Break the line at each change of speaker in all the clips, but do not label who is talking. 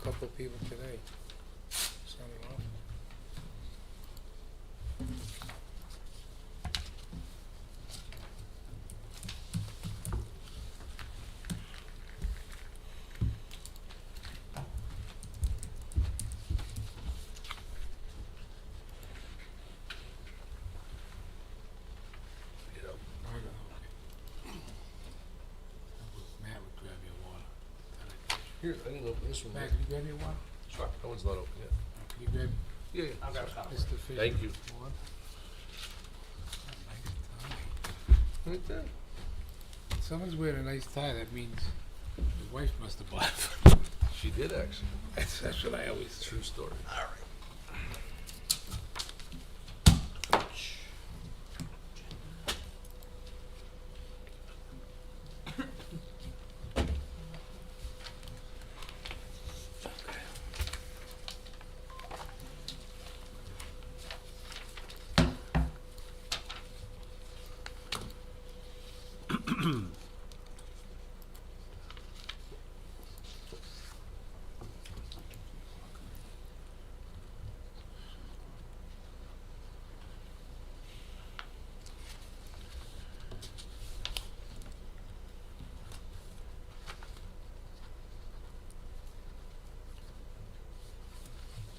couple of people today. Signing off.
Yep.
I know. Matt would grab your water.
Here, I didn't open this one
Matt,
yet.
can you grab your water?
Sure, that one's not open yet.
Can you grab
Yeah, yeah.
I'll grab a couple.
Mr. Fisher?
Thank you.
Water? Nice tie.
Right there.
Someone's wearing a nice tie, that means his wife must have bought it.
She did actually.
That's what I always do.
True story.
All right.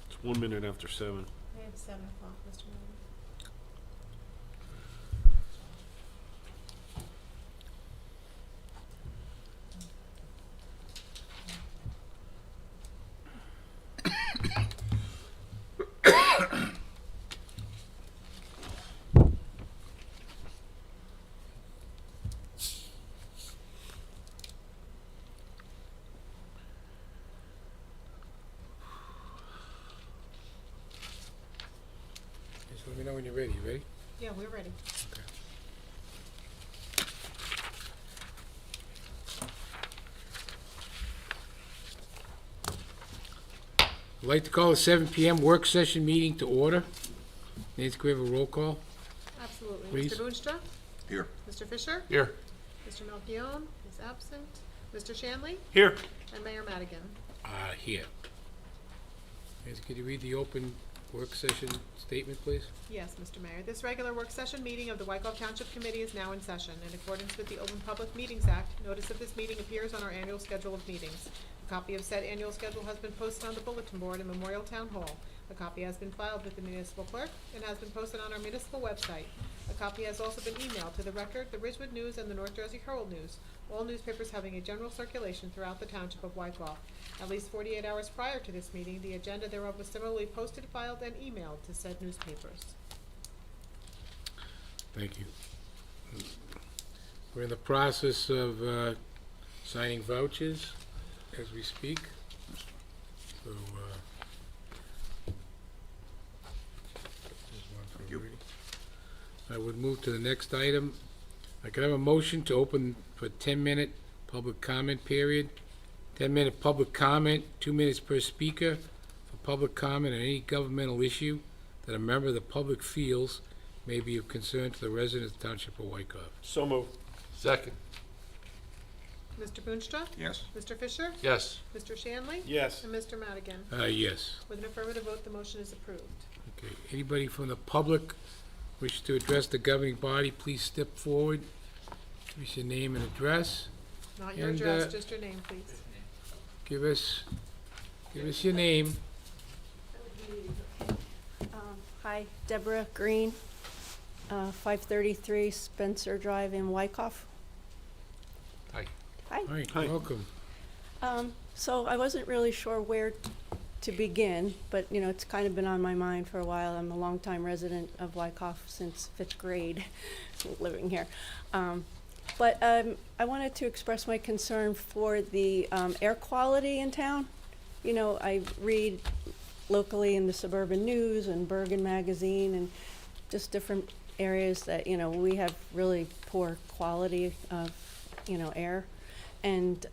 It's 1 minute after 7.
I have 7 o'clock, Mr. Mayor.
Just let me know when you're ready. You ready?
Yeah, we're ready.
Okay. I'd like to call the 7 PM work session meeting to order. Nancy, can we have a roll call?
Absolutely.
Please.
Mr. Boonstra?
Here.
Mr. Fisher?
Here.
Mr. Melchiong is absent. Mr. Shanley?
Here.
And Mayor Madigan.
Here. Nancy, could you read the open work session statement, please?
Yes, Mr. Mayor. This regular work session meeting of the Wykoff Township Committee is now in session. In accordance with the Open Public Meetings Act, notice of this meeting appears on our annual schedule of meetings. A copy of said annual schedule has been posted on the bulletin board in Memorial Town Hall. A copy has been filed with the municipal clerk and has been posted on our municipal website. A copy has also been emailed to the Record, the Ridgewood News, and the North Jersey Herald News, all newspapers having a general circulation throughout the township of Wykoff. At least 48 hours prior to this meeting, the agenda thereof was similarly posted, filed, and emailed to said newspapers.
Thank you. We're in the process of signing vouchers as we speak. So, there's one for everybody. I would move to the next item. I could have a motion to open for 10-minute public comment period. 10-minute public comment, 2 minutes per speaker for public comment on any governmental issue that a member of the public feels may be of concern to the residents of the Township of Wykoff.
So moved.
Second.
Mr. Boonstra?
Yes.
Mr. Fisher?
Yes.
Mr. Shanley?
Yes.
And Mr. Madigan.
Yes.
With an affirmative vote, the motion is approved.
Okay. Anybody from the public wish to address the governing body, please step forward. Give us your name and address.
Not your
And,
address, just your name, please.
Give us your name.
Hi, Deborah Green, 533 Spencer Drive in Wykoff.
Hi.
Hi.
All right,
Hi.
welcome.
So I wasn't really sure where to begin, but you know, it's kind of been on my mind for a while. I'm a longtime resident of Wykoff since 5th grade, living here. But I wanted to express my concern for the air quality in town. You know, I read locally in the Suburban News and Bergen Magazine and just different areas that, you know, we have really poor quality of, you know, air. And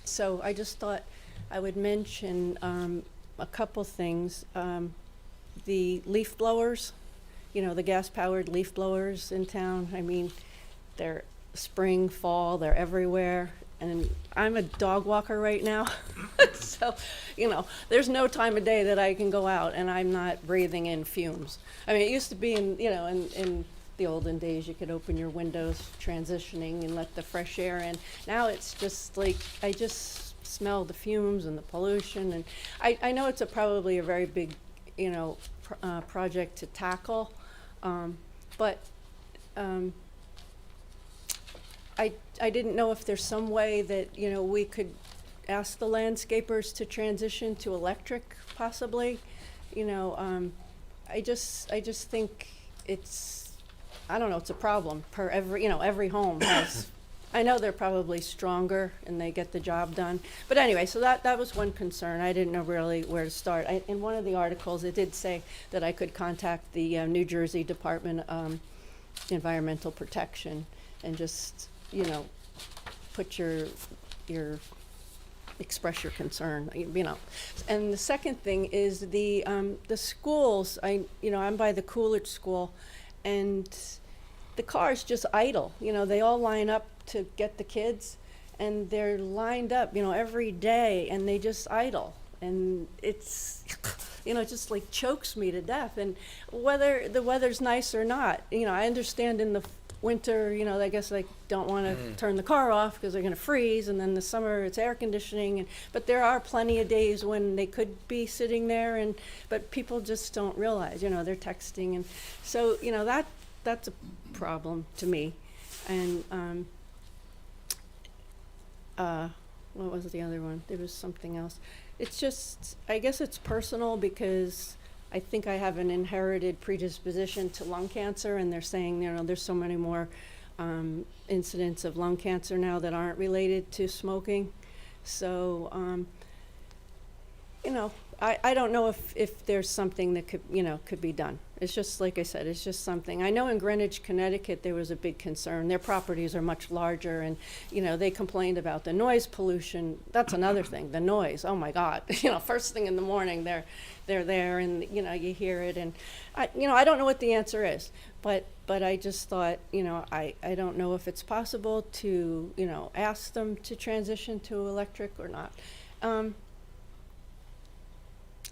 so I just thought I would mention a couple things. The leaf blowers, you know, the gas-powered leaf blowers in town. I mean, they're spring, fall, they're everywhere. And I'm a dog walker right now, So, there's no time of day that I can go out and I'm not breathing in fumes. I mean, it used to be in the olden days, you could open your windows transitioning and let the fresh air in. Now it's just like, I just smell the fumes and the pollution, and I know it's probably a very big, project to tackle, but I didn't know if there's some way that, we could ask the landscapers to transition to electric possibly. I just think I don't know, it's a problem per every home has, I know they're probably stronger and they get the job done. But anyway, so that was one concern. I didn't know really where to start. In one of the articles, it did say that I could contact the New Jersey Department of Environmental Protection and just, put your express your concern, And the second thing is the schools. I'm by the Coolidge School, and the cars just idle. They all line up to get the kids, and they're lined up, every day, and they just idle. And it's, it just like chokes me to death. And whether the weather's nice or not, I understand in the winter, I guess they don't want to turn the car off because they're going to freeze, and then the summer it's air conditioning. But there are plenty of days when they could be sitting there, but people just don't realize, they're texting, and so that's a problem to me. And what was the other one? There was something else. It's just, I guess it's personal because I think I have an inherited predisposition to lung cancer, and they're saying, there's so many more incidents of lung cancer now that aren't related to smoking. So, I don't know if there's something that could be done. It's just, like I said, it's just something. I know in Greenwich, Connecticut, there was a big concern. Their properties are much larger, and, they complained about the noise pollution. That's another thing, the noise. Oh my God. First thing in the morning, they're there, and, you hear it. And, I don't know what the answer is, but I just thought, I don't know if it's possible to, ask them to transition to electric or not.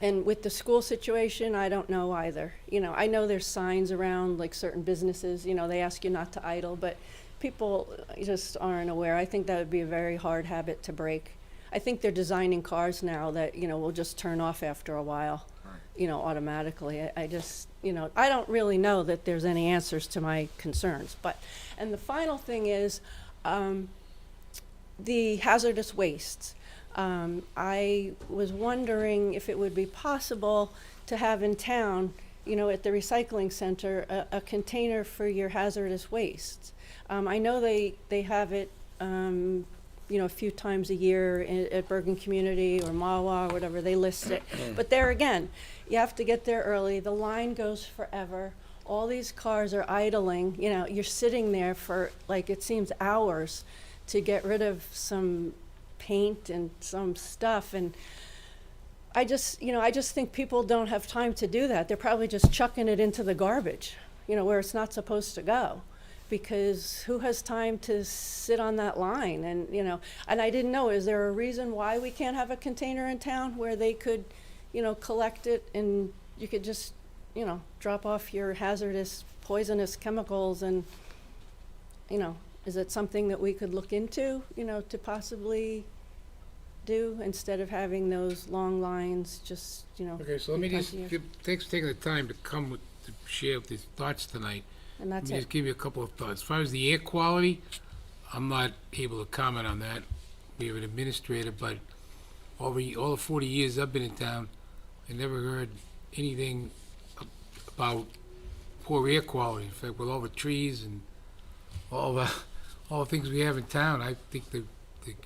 And with the school situation, I don't know either. I know there's signs around, like certain businesses, they ask you not to idle, but people just aren't aware. I think that would be a very hard habit to break. I think they're designing cars now that, will just turn off after a while, automatically. I just, I don't really know that there's any answers to my concerns. And the final thing is the hazardous wastes. I was wondering if it would be possible to have in town, at the recycling center, a container for your hazardous wastes. I know they have it, a few times a year at Bergen Community or Mawa or whatever, they list it. But there again, you have to get there early. The line goes forever. All these cars are idling. You're sitting there for, like, it seems hours to get rid of some paint and some stuff, and I just think people don't have time to do that. They're probably just chucking it into the garbage, where it's not supposed to go, because who has time to sit on that line? And and I didn't know, is there a reason why we can't have a container in town where they could, collect it, and you could just, drop off your hazardous, poisonous chemicals, and is it something that we could look into, to possibly do instead of having those long lines, just,
Okay, so let me just thanks for taking the time to come to share these thoughts tonight.
And that's
Let me just
it.
give you a couple of thoughts. As far as the air quality, I'm not able to comment on that. We have an administrator, but all the 40 years I've been in town, I never heard anything about poor air quality. In fact, with all the trees and all the things we have in town, I think the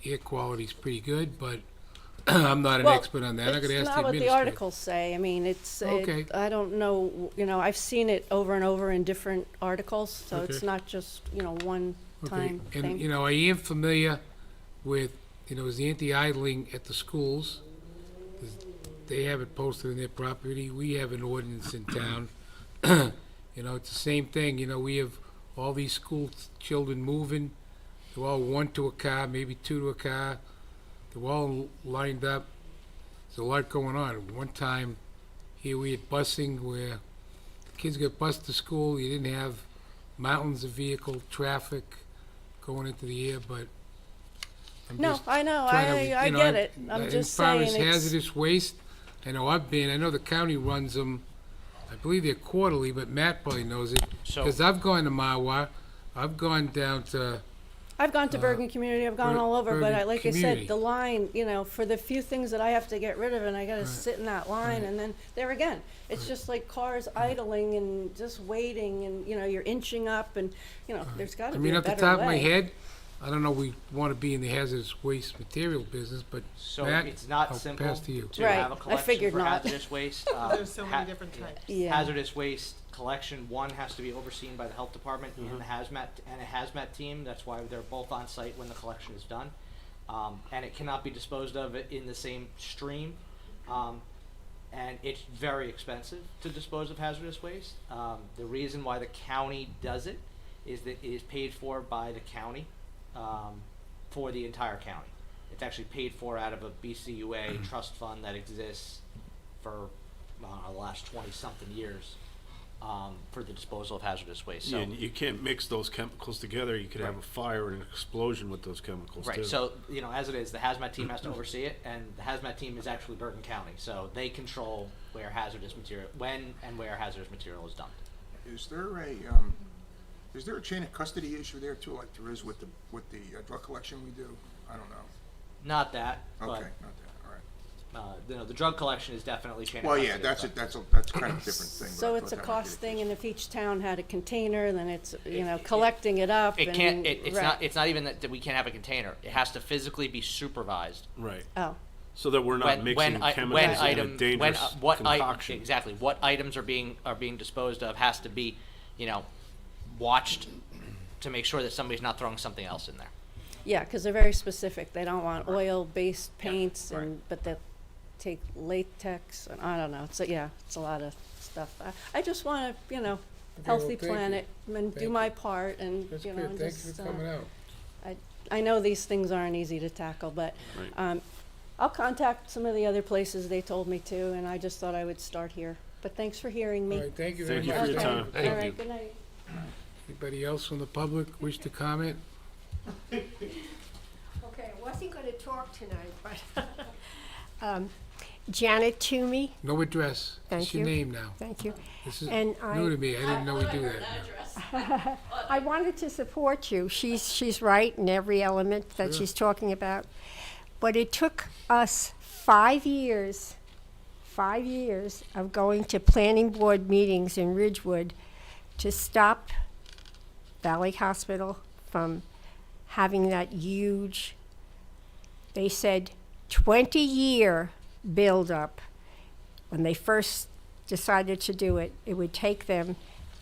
air quality's pretty good, but I'm not an
Well,
expert on that. I gotta
It's
ask
not
the
what the
administrator.
articles say. I mean,
Okay.
I don't know, I've seen it over and over in different articles, so it's
Okay.
not just, one
Okay,
time
and,
thing.
I am familiar with, is the anti-idling at the schools. They have it posted in their property. We have an ordinance in town. It's the same thing, we have all these school children moving. They're all one to a car, maybe two to a car. They're all lined up, there's a lot going on. One time, here we had busing where kids got bused to school, you didn't have mountains of vehicle traffic going into the air, but I'm
No,
just
I know,
trying to,
I
you know,
get it. I'm just
as far
saying
as
it's,
hazardous waste, I know the county runs them, I believe they're quarterly, but Matt probably knows it.
So-
Because I've gone to Mawa, I've gone down to,
I've gone to Bergen Community, I've gone all over, but
Bergen
like I
Community.
said, the line, you know, for the few things that I have to get rid of, and I gotta
Right.
sit in that line, and then, there again, it's just like cars idling and just waiting, and, you know, you're inching up, and, you know, there's
I
gotta be
mean,
a
off the
better
top of my
way.
head, I don't know, we want to be in the hazardous waste material business, but
So
Matt,
it's not
I'll
simple
pass to you.
to
Right,
have a
I
collection
figured
for
not.
hazardous waste.
There's so many different types.
Yeah.
Hazardous waste collection, one has to be overseen by the health department and the hazmat, and a hazmat team. That's why they're both on site when the collection is done. And it cannot be disposed of in the same stream. And it's very expensive to dispose of hazardous waste. The reason why the county does it is that it is paid for by the county, for the entire county. It's actually paid for out of a BCUA trust fund that exists for the last 20-something years, for the disposal of hazardous waste. So,
Yeah, and you can't mix those chemicals together. You could have a fire and an explosion with those chemicals too.
right, so, you know, as it is, the hazmat team has to oversee it, and the hazmat team is actually Bergen County, so they control where hazardous material, when and where hazardous material is dumped.
Is there a chain of custody issue there too, like there is with the drug collection we do? I don't know.
Not that,
Okay,
but,
not that, all right.
you know, the drug collection is definitely chain of
Well,
custody.
yeah, that's
but-
that's kind of a different thing. but I
So
thought
it's a
that might be
cost
the
thing,
case.
and if each town had a container, then it's, you know, collecting it up and.
It can't, it's
right.
not, it's not even that we can't have a container. It has to physically be supervised.
Right.
Oh,
So that we're not mixing chemicals in a dangerous concoction.
Exactly, what items are being disposed of has to be, you know, watched to make sure that somebody's not throwing something else in there.
yeah, because they're very specific. They don't want oil-based
Yeah,
paints,
right.
and, but they take latex, and I don't know. So, yeah, it's a lot of stuff. I just want to, you know,
Okay, well,
healthy
thank you.
planet, and do
Thank
my
you.
part, and,
That's
you know,
good,
and
thank you
just,
for coming out.
I know these things aren't easy to tackle, but,
Right.
I'll contact some of the other places they told me to, and I just thought I would start here. But thanks for hearing me.
All right, thank you very
Thank
much.
you for your
Okay.
time.
Thank
All right,
you.
good night.
Anybody else from the public wish to comment?
Okay, I wasn't gonna talk tonight, but, Janet Toomey,
No address.
Thank
It's your
you.
name now.
thank you.
This is
And
new to me, I didn't know we do that.
I wanted to support you. She's right in every element that
Sure.
she's talking about. But it took us 5 years of going to planning board meetings in Ridgewood to stop Valley Hospital from having that huge, they said, 20-year buildup. When they first decided to do it, it would take them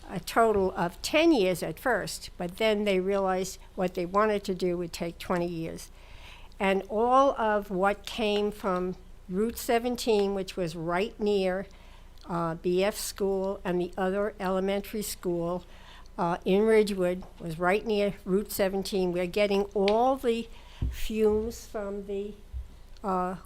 a total of 10 years at first, but then they realized what they wanted to do would take 20 years. And all of what came from Route 17, which was right near BF School and the other elementary school in Ridgewood, was right near Route 17. We're getting all the fumes from the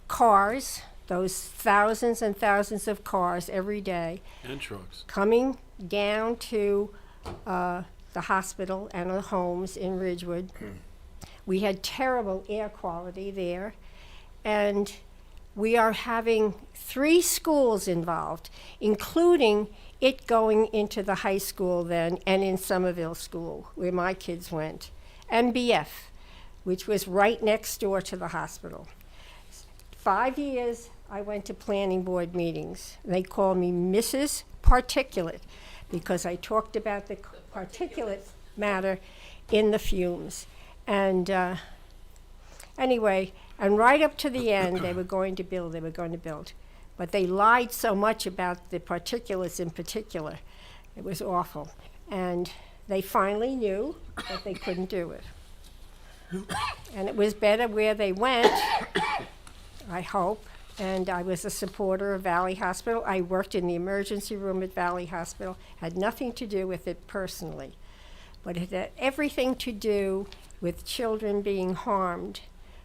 cars, those thousands and thousands of cars every day,
And trucks.
coming down to the hospital and the homes in Ridgewood. We had terrible air quality there, and we are having 3 schools involved, including it going into the high school then and in Somerville School, where my kids went, and BF, which was right next door to the hospital. 5 years I went to planning board meetings. They called me Mrs. Particulate because I talked about the particulate matter in the fumes. And anyway, and right up to the end, they were going to build. But they lied so much about the particulates in particular. It was awful. And they finally knew that they couldn't do it. And it was better where they went, I hope. And I was a supporter of Valley Hospital. I worked in the emergency room at Valley Hospital. Had nothing to do with it personally. But it had everything to do with children being harmed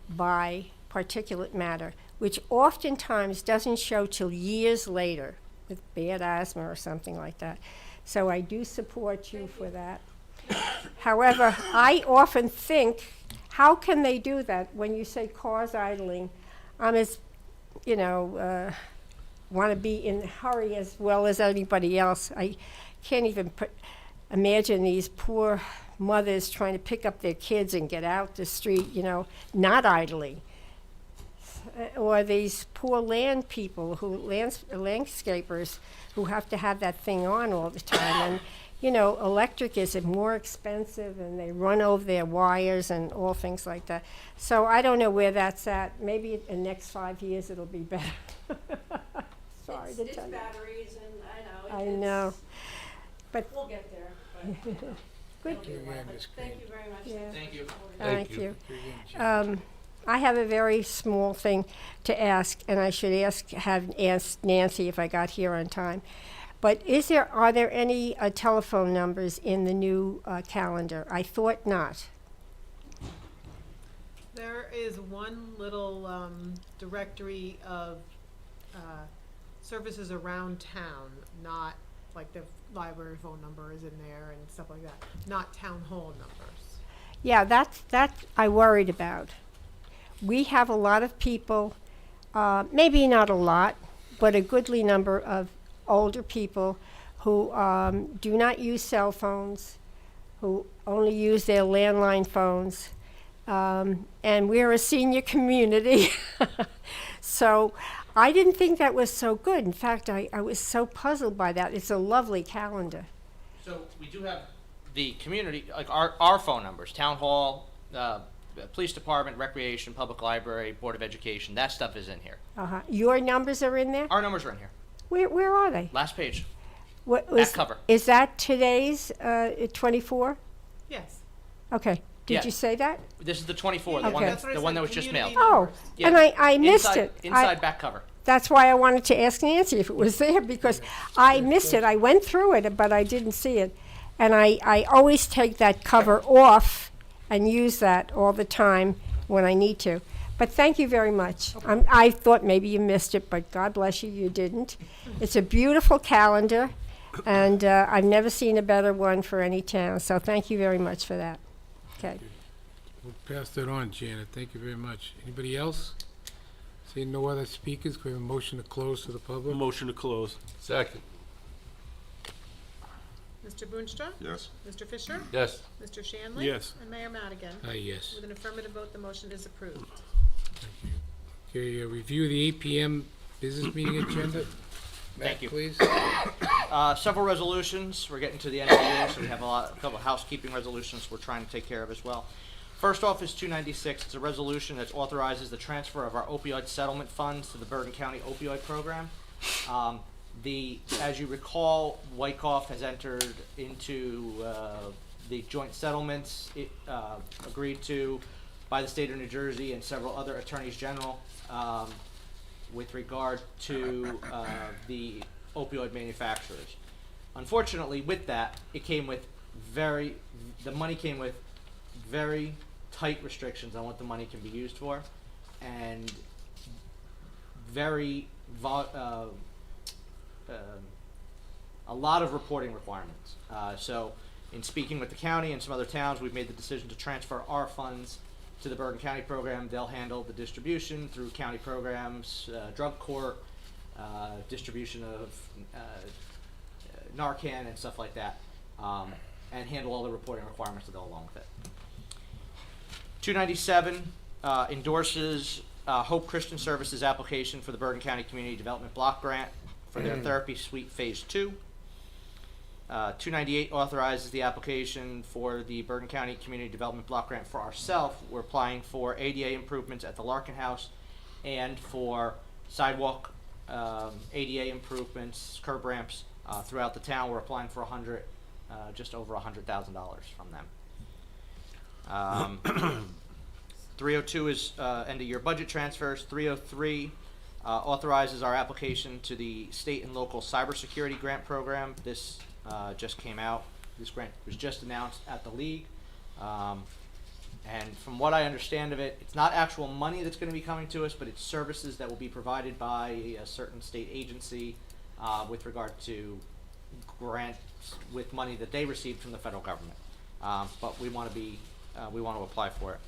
by particulate matter, which oftentimes doesn't show till years later with bad asthma or something like that. So I do support you for that. However, I often think, how can they do that when you say cars idling? I'm as, want to be in a hurry as well as anybody else. I can't even imagine these poor mothers trying to pick up their kids and get out the street, not idling. Or these poor land people, landscapers, who have to have that thing on all the time. And, electric is more expensive, and they run over their wires and all things like that. So I don't know where that's at. Maybe in the next 5 years it'll be better. Sorry to tell you.
batteries and
I know. But
We'll get there.
good.
Thank you again, Ms. Green.
Thank you very much.
Yeah.
Thank you.
Thank you.
Thank you again, Jan.
I have a very small thing to ask, and I should have asked Nancy if I got here on time. But are there any telephone numbers in the new calendar? I thought not.
There is one little directory of services around town, not like the library phone number is in there and stuff like that, not town hall numbers.
Yeah, that I worried about. We have a lot of people, maybe not a lot, but a goodly number of older people who do not use cell phones, who only use their landline phones. And we're a senior community. So I didn't think that was so good. In fact, I was so puzzled by that. It's a lovely calendar.
So we do have the community, like our phone numbers, town hall, police department, recreation, public library, board of education, that stuff is in here.
Uh-huh. Your numbers are in there?
Our numbers are in here.
Where are they?
Last page.
What
Back cover.
Is that today's 24?
Yes.
Okay. Did
Yeah.
you say that?
This is the 24, the
Okay.
one
That's what I
the one
said,
that was just mailed.
community
Oh,
numbers.
Yeah.
and I missed
Inside-
it.
Inside back cover.
That's why I wanted to ask Nancy if it was there, because I missed it. I went through it, but I didn't see it. And I always take that cover off and use that all the time when I need to. But thank you very much. I thought maybe you missed it, but God bless you, you didn't. It's a beautiful calendar, and I've never seen a better one for any town. So thank you very much for that. Okay.
We'll pass that on, Janet. Thank you very much. Anybody else? Seeing no other speakers, can we have a motion to close to the public?
Motion to close.
Second.
Mr. Boonstra?
Yes.
Mr. Fisher?
Yes.
Mr. Shanley?
Yes.
And Mayor Madigan?
Yes.
With an affirmative vote, the motion is approved.
Okay, review the 8 PM business meeting agenda.
Thank
Matt,
you.
please.
Several resolutions. We're getting to the end of the year, so we have a couple of housekeeping resolutions we're trying to take care of as well. First off is 296. It's a resolution that authorizes the transfer of our opioid settlement funds to the Bergen County opioid program. As you recall, Wyckoff has entered into the joint settlements agreed to by the state of New Jersey and several other attorneys general with regard to the opioid manufacturers. Unfortunately, with that, the money came with very tight restrictions on what the money can be used for, and a lot of reporting requirements. So in speaking with the county and some other towns, we've made the decision to transfer our funds to the Bergen County program. They'll handle the distribution through county programs, drug court, distribution of Narcan and stuff like that, and handle all the reporting requirements that go along with it. 297 endorses Hope Christian Services application for the Bergen County Community Development Block Grant for their Therapy Suite Phase 2. 298 authorizes the application for the Bergen County Community Development Block Grant for ourselves. We're applying for ADA improvements at the Larkin House and for sidewalk ADA improvements, curb ramps throughout the town. We're applying for just over $100,000 from them. 302 is end of year budget transfers. 303 authorizes our application to the state and local cybersecurity grant program. This just came out. This grant was just announced at the league. And from what I understand of it, it's not actual money that's going to be coming to us, but it's services that will be provided by a certain state agency with regard to grants with money that they received from the federal government. But we want to apply for it.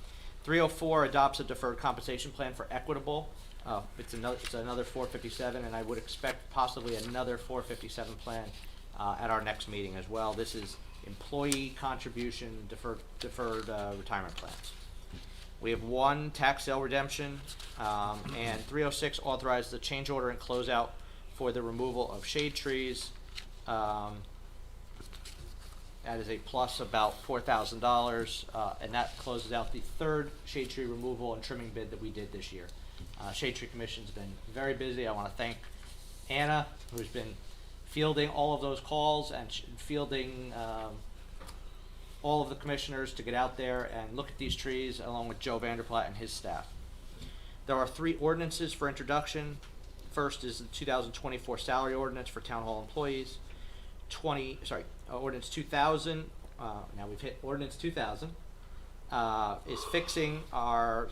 304 adopts a deferred compensation plan for Equitable. It's another 457, and I would expect possibly another 457 plan at our next meeting as well. This is employee contribution deferred retirement plans. We have one tax sale redemption, and 306 authorizes the change order and closeout for the removal of shade trees. That is a plus about $4,000, and that closes out the third shade tree removal and trimming bid that we did this year. Shade Tree Commission's been very busy. I want to thank Anna, who's been fielding all of those calls and fielding all of the commissioners to get out there and look at these trees, along with Joe Vanderplatt and his staff. There are 3 ordinances for introduction. First is the 2024 salary ordinance for town hall employees. Ordinance 2000. Now we've hit ordinance 2000. Is fixing our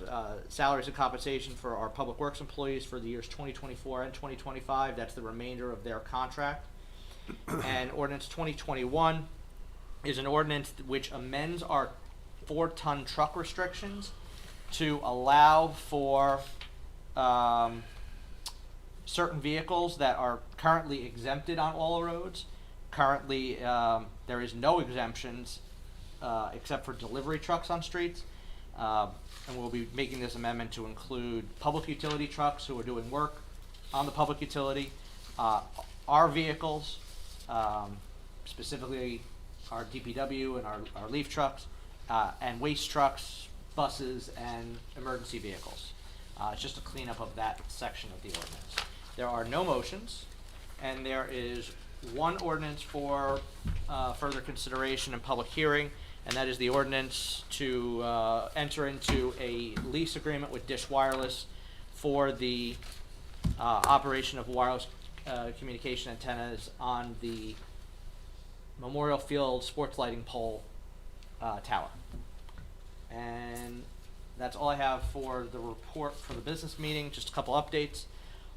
salaries and compensation for our public works employees for the years 2024 and 2025. That's the remainder of their contract. And ordinance 2021 is an ordinance which amends our 4-ton truck restrictions to allow for certain vehicles that are currently exempted on all roads. Currently, there is no exemptions except for delivery trucks on streets. And we'll be making this amendment to include public utility trucks who are doing work on the public utility, our vehicles, specifically our DPW and our leaf trucks, and waste trucks, buses, and emergency vehicles. It's just a cleanup of that section of the ordinance. There are no motions, and there is one ordinance for further consideration and public hearing, and that is the ordinance to enter into a lease agreement with Dish Wireless for the operation of wireless communication antennas on the Memorial Field sports lighting pole tower. And that's all I have for the report for the business meeting. Just a couple updates.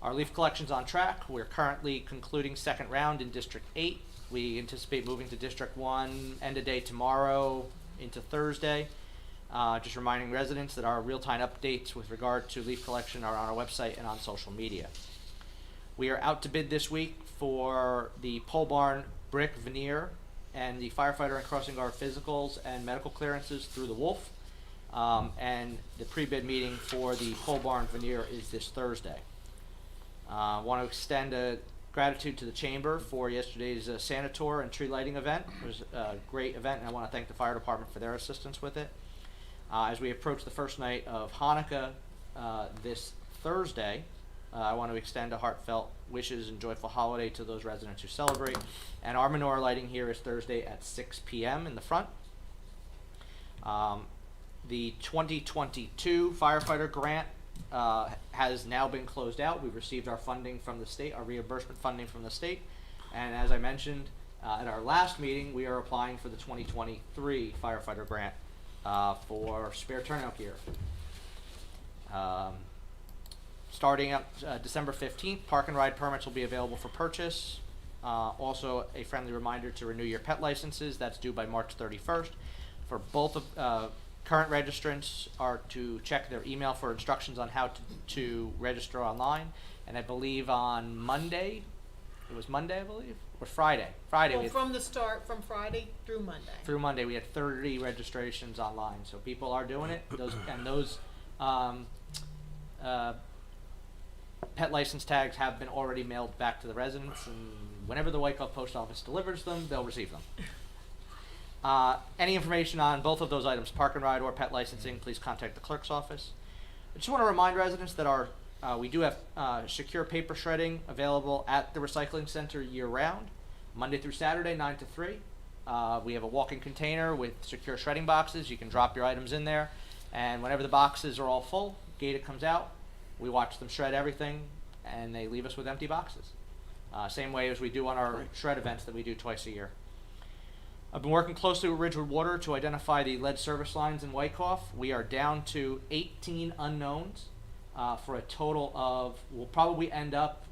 Our leaf collection's on track. We're currently concluding second round in District 8. We anticipate moving to District 1 end of day tomorrow into Thursday. Just reminding residents that our real-time updates with regard to leaf collection are on our website and on social media. We are out to bid this week for the pole barn brick veneer and the firefighter and crossing guard physicals and medical clearances through the Wolf. And the pre-bid meeting for the pole barn veneer is this Thursday. Want to extend a gratitude to the Chamber for yesterday's Santa Tour and tree lighting event. It was a great event, and I want to thank the fire department for their assistance with it. As we approach the first night of Hanukkah this Thursday, I want to extend a heartfelt wishes and joyful holiday to those residents who celebrate. And our menorah lighting here is Thursday at 6 p.m. in the front. The 2022 firefighter grant has now been closed out. We've received our funding from the state, our reimbursement funding from the state. And as I mentioned at our last meeting, we are applying for the 2023 firefighter grant for spare turnout gear. Starting up December 15th, park and ride permits will be available for purchase. Also, a friendly reminder to renew your pet licenses. That's due by March 31st. For both of current registrants are to check their email for instructions on how to register online. And I believe on Monday, it was Monday, I believe, or Friday. Friday.
Well, from the start, from Friday through Monday.
Through Monday, we had 30 registrations online. So people are doing it. Those pet license tags have been already mailed back to the residents, and whenever the Wyckoff Post Office delivers them, they'll receive them. Any information on both of those items, park and ride or pet licensing, please contact the clerk's office. I just want to remind residents that we do have secure paper shredding available at the recycling center year-round, Monday through Saturday, 9 to 3. We have a walk-in container with secure shredding boxes. You can drop your items in there, and whenever the boxes are all full, Gata comes out. We watch them shred everything, and they leave us with empty boxes. Same way as we do on our shred events that we do twice a year. I've been working closely with Ridgewood Water to identify the lead service lines in Wyckoff. We are down to 18 unknowns for a total of, we'll probably end up,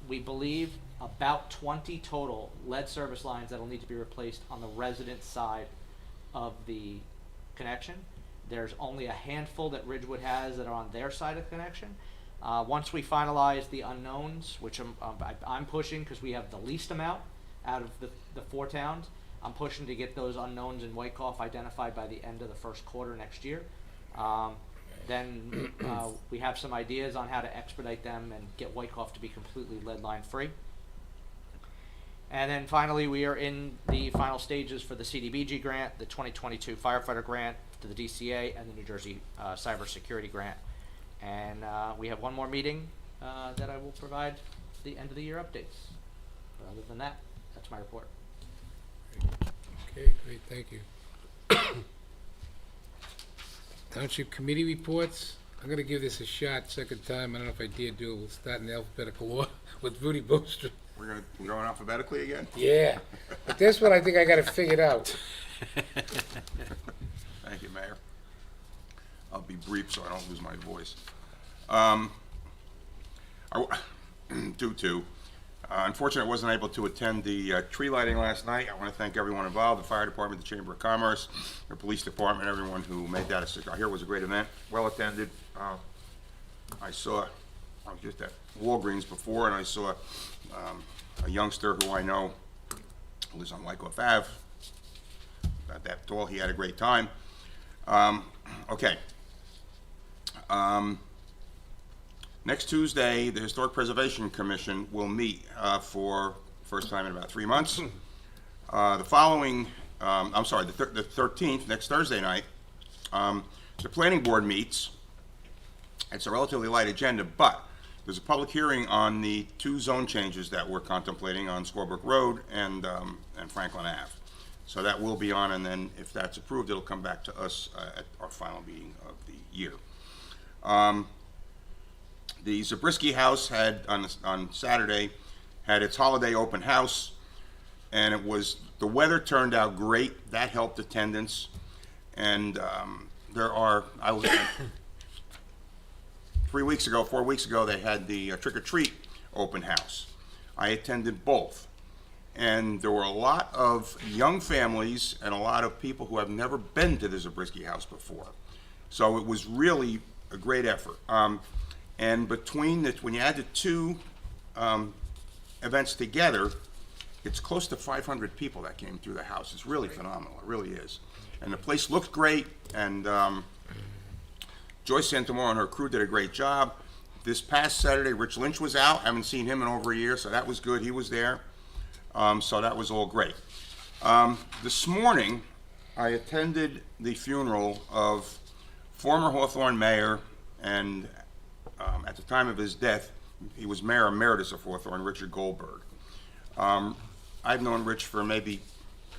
we believe, about 20 total lead service lines that will need to be replaced on the resident side of the connection. There's only a handful that Ridgewood has that are on their side of the connection. Once we finalize the unknowns, which I'm pushing because we have the least amount out of the 4 towns, I'm pushing to get those unknowns in Wyckoff identified by the end of the first quarter next year. Then we have some ideas on how to expedite them and get Wyckoff to be completely lead line free. And then finally, we are in the final stages for the CDBG grant, the 2022 firefighter grant to the DCA, and the New Jersey cybersecurity grant. And we have one more meeting that I will provide the end of the year updates. But other than that, that's my report.
Okay, great, thank you. Township committee reports. I'm gonna give this a shot, second time. I don't know if I dare do it. We'll start in alphabetical order with Rudy Boster.
We're going alphabetically again?
Yeah, but this one I think I got it figured out.
Thank you, Mayor. I'll be brief so I don't lose my voice. Unfortunately, I wasn't able to attend the tree lighting last night. I want to thank everyone involved, the fire department, the Chamber of Commerce, the police department, everyone who made that I hear it was a great event, well attended. I was just at Walgreens before, and I saw a youngster who I know who lives on Wyckoff Ave. About that tall, he had a great time. Okay. Next Tuesday, the Historic Preservation Commission will meet for first time in about 3 months. The following, the 13th, next Thursday night, the Planning Board meets. It's a relatively light agenda, but there's a public hearing on the 2 zone changes that we're contemplating on Squawbrook Road and Franklin Ave. So that will be on, and then if that's approved, it'll come back to us at our final meeting of the year. The Zabriskie House had, on Saturday, had its holiday open house, and the weather turned out great. That helped attendance. And 4 weeks ago, they had the trick-or-treat open house. I attended both. And there were a lot of young families and a lot of people who have never been to the Zabriskie House before. So it was really a great effort. And when you add the 2 events together, it's close to 500 people that came through the house. It's really phenomenal, it really is. And the place looked great, and Joyce Santamore and her crew did a great job. This past Saturday, Rich Lynch was out. Haven't seen him in over a year, so that was good. He was there. So that was all great. This morning, I attended the funeral of former Hawthorne mayor, and at the time of his death, he was mayor emeritus of Hawthorne, Richard Goldberg. I've known Rich for maybe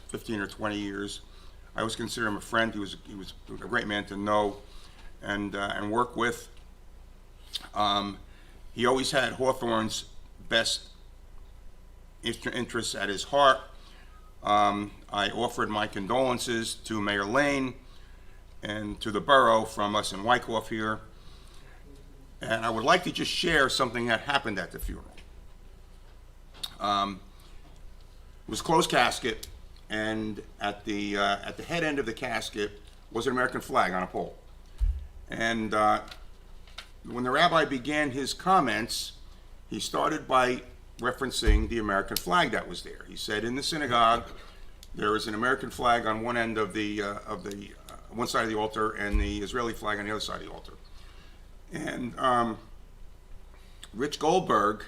15 or 20 years. I always consider him a friend. He was a great man to know and work with. He always had Hawthorne's best interests at his heart. I offered my condolences to Mayor Lane and to the borough from us in Wyckoff here. And I would like to just share something that happened at the funeral. It was a closed casket, and at the head end of the casket was an American flag on a pole. And when the rabbi began his comments, he started by referencing the American flag that was there. He said, in the synagogue, there is an American flag on one end of one side of the altar, and the Israeli flag on the other side of the altar. And Rich Goldberg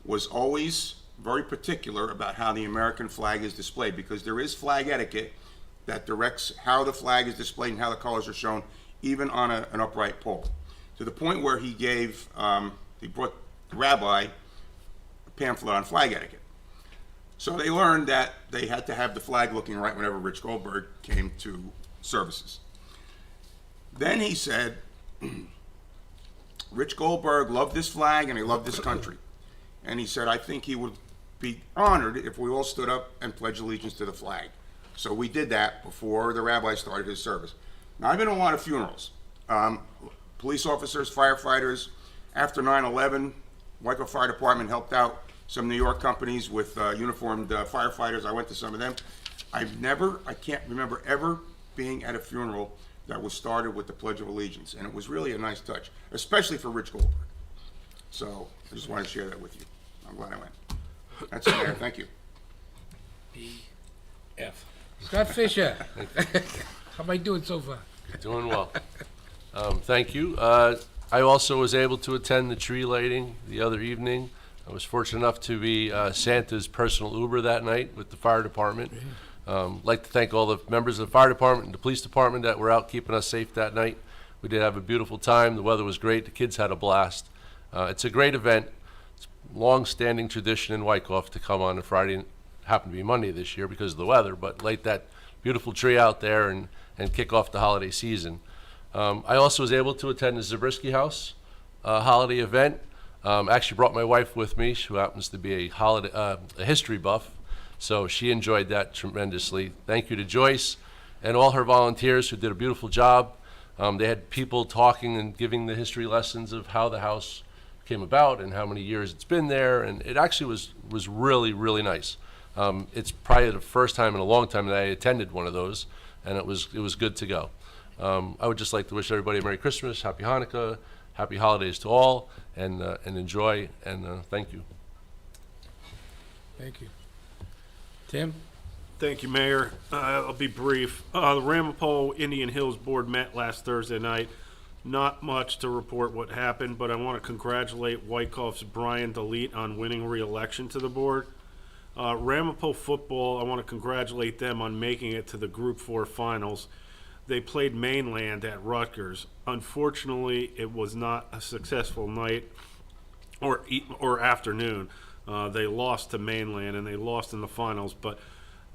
was always very particular about how the American flag is displayed, because there is flag etiquette that directs how the flag is displayed and how the colors are shown, even on an upright pole. To the point where he brought the rabbi a pamphlet on flag etiquette. So they learned that they had to have the flag looking right whenever Rich Goldberg came to services. Then he said, Rich Goldberg loved this flag and he loved this country. And he said, I think he would be honored if we all stood up and pledged allegiance to the flag. So we did that before the rabbi started his service. Now, I've been to a lot of funerals. Police officers, firefighters. After 9/11, Wyckoff Fire Department helped out some New York companies with uniformed firefighters. I went to some of them. I can't remember ever being at a funeral that was started with the Pledge of Allegiance, and it was really a nice touch, especially for Rich Goldberg. So I just wanted to share that with you. I'm glad I went. That's it, Mayor. Thank you.
F. Scott Fisher. How am I doing so far?
Doing well. Thank you. I also was able to attend the tree lighting the other evening. I was fortunate enough to be Santa's personal Uber that night with the fire department. Like to thank all the members of the fire department and the police department that were out keeping us safe that night. We did have a beautiful time. The weather was great. The kids had a blast. It's a great event. It's a long-standing tradition in Wyckoff to come on a Friday. Happened to be Monday this year because of the weather, but light that beautiful tree out there and kick off the holiday season. I also was able to attend the Zabriskie House holiday event. Actually brought my wife with me, who happens to be a history buff, so she enjoyed that tremendously. Thank you to Joyce and all her volunteers who did a beautiful job. They had people talking and giving the history lessons of how the house came about and how many years it's been there, and it actually was really, really nice. It's probably the first time in a long time that I attended one of those, and it was good to go. I would just like to wish everybody a Merry Christmas, Happy Hanukkah, Happy Holidays to all, and enjoy, and thank you.
Thank you. Tim?
Thank you, Mayor. I'll be brief. The Ramapo Indian Hills Board met last Thursday night. Not much to report what happened, but I want to congratulate Wyckoff's Brian DeLeet on winning re-election to the board. Ramapo football, I want to congratulate them on making it to the Group 4 finals. They played Mainland at Rutgers. Unfortunately, it was not a successful night or afternoon. They lost to Mainland and they lost in the finals, but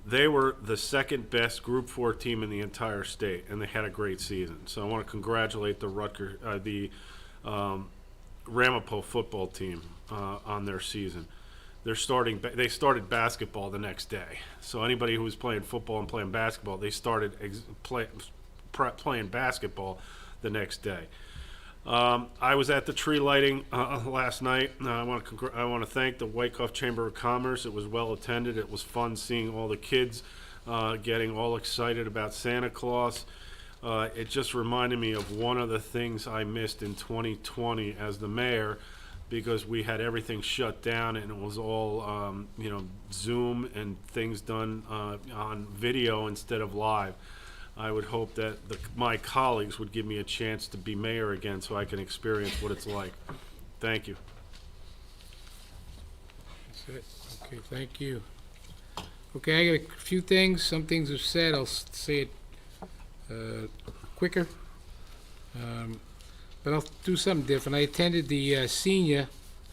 they were the second best Group 4 team in the entire state, and they had a great season. So I want to congratulate the Ramapo football team on their season. They started basketball the next day. So anybody who was playing football and playing basketball, they started playing basketball the next day. I was at the tree lighting last night. I want to thank the Wyckoff Chamber of Commerce. It was well attended. It was fun seeing all the kids getting all excited about Santa Claus. It just reminded me of one of the things I missed in 2020 as the mayor, because we had everything shut down and it was all Zoom and things done on video instead of live. I would hope that my colleagues would give me a chance to be mayor again so I can experience what it's like. Thank you.
That's it. Okay, thank you. Okay, I got a few things. Some things are said. I'll say it quicker. But I'll do something different. I attended the senior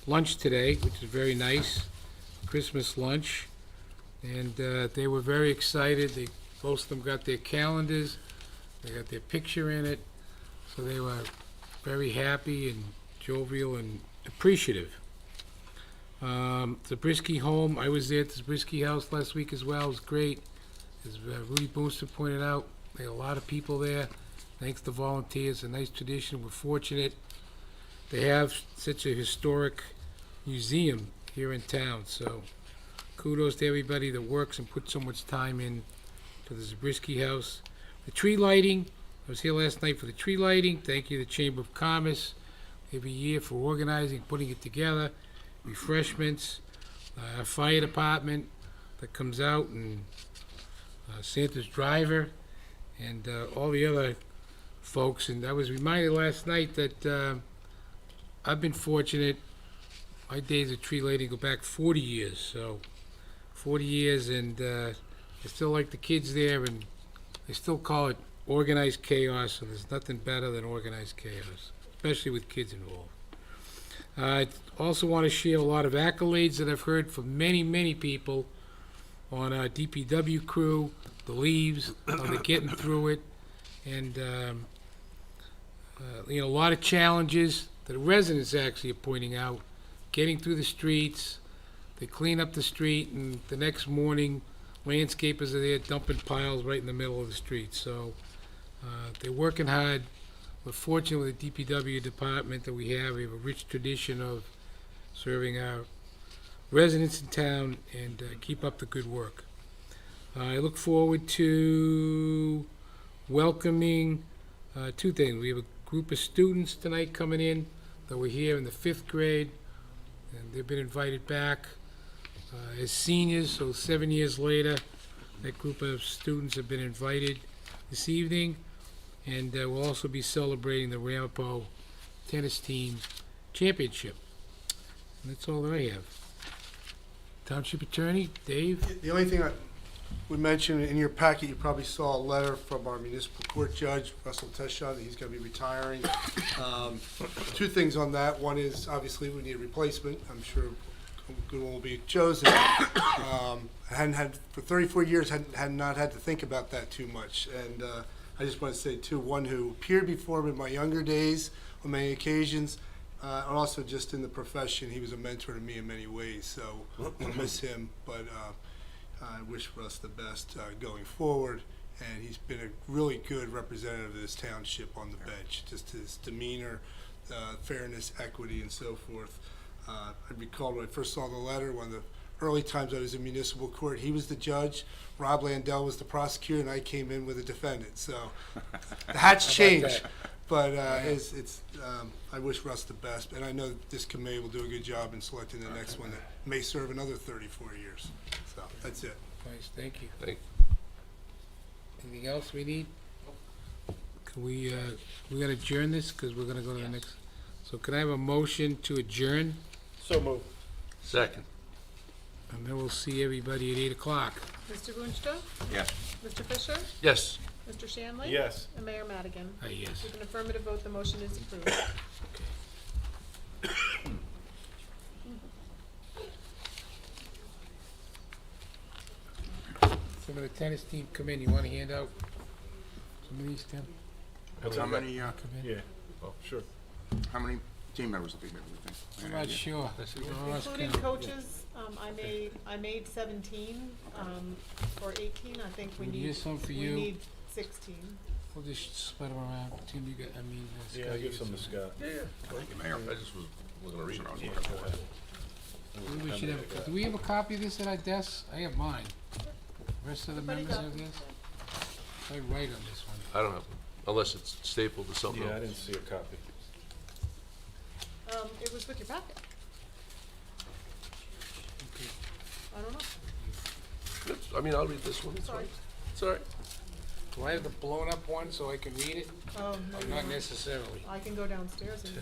lunch today, which is very nice, Christmas lunch, and they were very excited. Most of them got their calendars, they got their picture in it, so they were very happy and jovial and appreciative. Zabriskie home, I was there at the Zabriskie house last week as well. It was great. As Rudy Boomster pointed out, they had a lot of people there. Thanks to volunteers, a nice tradition. We're fortunate they have such a historic museum here in town. So kudos to everybody that works and puts so much time in to the Zabriskie house. The tree lighting, I was here last night for the tree lighting. Thank you to the Chamber of Commerce every year for organizing, putting it together. Refreshments, our fire department that comes out, and Santa's driver, and all the other folks. And I was reminded last night that I've been fortunate. My days of tree lighting go back 40 years, so 40 years, and I still like the kids there, and they still call it organized chaos, so there's nothing better than organized chaos, especially with kids involved. I also want to share a lot of accolades that I've heard from many, many people on our DPW crew, the leaves, how they're getting through it, and a lot of challenges that the residents actually are pointing out, getting through the streets. They clean up the street, and the next morning, landscapers are there dumping piles right in the middle of the street, so, they're working hard. We're fortunate with the DPW department that we have a rich tradition of serving our residents in town, and keep up the good work. I look forward to welcoming two things. We have a group of students tonight coming in that were here in the 5th grade, and they've been invited back as seniors, so 7 years later, that group of students have been invited this evening, and we'll also be celebrating the Ramapo tennis team championship. And that's all that I have. Township Attorney, Dave?
The only thing we mentioned in your packet, you probably saw a letter from our municipal court judge, Russell Teschon, that he's going to be retiring. Two things on that. One is, obviously, we need a replacement. I'm sure a good one will be chosen. I hadn't had, for 34 years, had not had to think about that too much. And I just want to say, too, one who appeared before me in my younger days on many occasions, and also just in the profession, he was a mentor to me in many ways. So I'll miss him, but I wish Russ the best going forward. And he's been a really good representative of this township on the bench. Just his demeanor, fairness, equity, and so forth. I recall when I first saw the letter, one of the early times I was in municipal court, he was the judge, Rob Landell was the prosecutor, and I came in with a defendant. So the hats change. But I wish Russ the best, and I know this committee will do a good job in selecting the next one that may serve another 34 years. So that's it.
Nice, thank you.
Thank
Anything else we need? Can we gonna adjourn this, because we're gonna go to the next. So can I have a motion to adjourn?
So move.
Second.
And then we'll see everybody at 8 o'clock.
Mr. Boonstra?
Yes.
Mr. Fisher?
Yes.
Mr. Shanley?
Yes.
And Mayor Madigan?
Yes.
With an affirmative vote, the motion is approved.
Some of the tennis team come in, you wanna hand out some of these, Tim?
How many,
Come in.
Yeah. Oh, sure.
how many team members will be there, do you think?
I'm not sure. I'll ask
Including
Ken.
coaches, I made 17, for 18, I think we need.
Here's some for
We
you.
need 16.
We'll just split them around. Tim, you got, Scott,
Yeah,
you
give
got
some to Scott.
Thank you, Mayor.
I just was looking to read
That's what I was
it.
looking for.
Maybe we should have, do we have a copy of this at our desk? I have mine. Rest of the
Everybody
members
got
have this? I write on this one.
I don't have one, unless it's stapled to something
Yeah, I
else.
didn't see a copy.
It was with your packet. I don't know,
It's- I mean, I'll read this one. It's
sorry.
fine. It's all right.
Do I have the blown up one so I can read it?
No,
Not necessarily.
I can go downstairs and